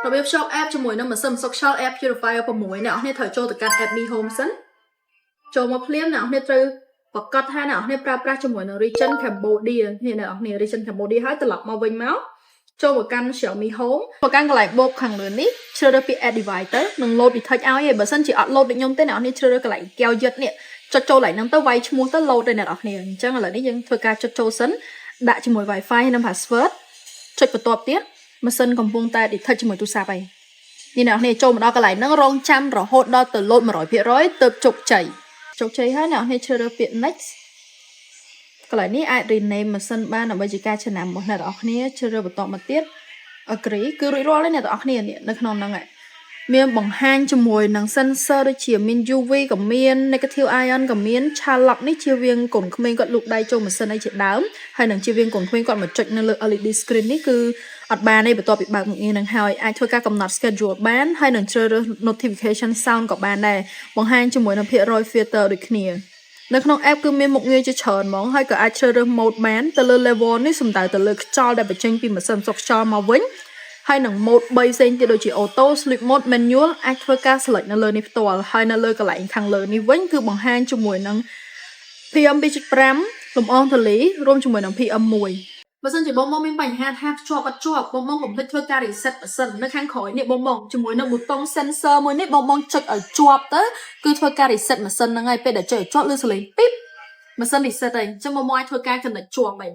របៀបភ្ជាប់ app ជាមួយនឹងម៉ាស៊ីន social app purifier 6អ្នកនរគ្នាត្រូវចូលទៅកាន់ app Mi Home សិនចូលមកភ្លាមអ្នកនរគ្នាត្រូវប្រកាសថាអ្នកនរគ្នាប្រើប្រាស់ជាមួយនឹង region Cambodia នេះអ្នកនរគ្នា region Cambodia ហើយត្រឡប់មកវិញមកចូលមកកាន់ Xiaomi Home មកកាន់កន្លែងបូកខាងលើនេះជ្រើសរើសពី add device ទៅនឹង load detect ឲ្យឯងបើសិនជាអត់ load ដូចខ្ញុំទេអ្នកនរគ្នាជ្រើសរើសកន្លែងកែវយឹតនេះចុចចូលកន្លែងហ្នឹងទៅវាយឈ្មោះទៅ load ទៅអ្នកនរគ្នាអញ្ចឹងឥឡូវនេះយើងធ្វើការចុចចូលសិនដាក់ជាមួយ Wi-Fi និង password ចុចបន្ទាប់ទៀតម៉ាស៊ីនកំពុងតែ detect ជាមួយទូរស័ព្ទឯងនេះអ្នកនរគ្នាចូលមកដល់កន្លែងហ្នឹងរងចាំរហូតដល់ទៅ load 100% ទើបជោគជ័យហើយអ្នកនរគ្នាជ្រើសរើសពាក្យ next កន្លែងនេះអាច rename ម៉ាស៊ីនបានដើម្បីជាការចំណាំរបស់អ្នកនរគ្នាជ្រើសរើសបន្តមកទៀត agree គឺរួចរាល់ហើយអ្នកនរគ្នានៅក្នុងហ្នឹងឯងមានបង្ហាញជាមួយនឹង sensor ដូចជាមាន UV ក៏មាន negative ion ក៏មាន Charlotte នេះជាវាងកូនក្មេងគាត់លូកដៃចូលម៉ាស៊ីនអីជាដើមហើយនឹងជាវាងកូនក្មេងគាត់មកចុចនៅលើ LED screen នេះគឺអត់បានទេបន្ទាប់ពីបើកមុខងារនឹងហើយអាចធ្វើការកំណត់ schedule បានហើយនឹងជ្រើសរើស notification sound ក៏បានដែរបង្ហាញជាមួយនឹងភាគរយ filter ដូចគ្នានៅក្នុង app គឺមានមុខងារជាច្រើនហ្មងហើយក៏អាចជ្រើសរើស mode បានទៅលើ level នេះសំដៅទៅលើខ្យល់ដែលបញ្ចេញពីម៉ាស៊ីនសុកខ្យល់មកវិញហើយនឹង mode 3ផ្សេងទៀតដូចជា auto sleep mode manual អាចធ្វើការ select នៅលើនេះផ្ទាល់ហើយនៅលើកន្លែងខាងលើនេះវិញគឺបង្ហាញជាមួយនឹង PM 2.5 លំអងទលីរួមជាមួយនឹង PM 1បើសិនជាបងមានបញ្ហាថាជាប់អត់ជាប់បងកុំភ្លេចធ្វើការ reset ម៉ាស៊ីននៅខាងក្រោយនេះបងជាមួយនឹងប៊ូតុង sensor មួយនេះបងចុចឲ្យជាប់ទៅគឺធ្វើការ reset ម៉ាស៊ីនហ្នឹងហើយពេលដែលចុចឲ្យជាប់លើសលេងពីបម៉ាស៊ីន reset ហើយអញ្ចឹងបងអាចធ្វើការ connect ជាប់វិញ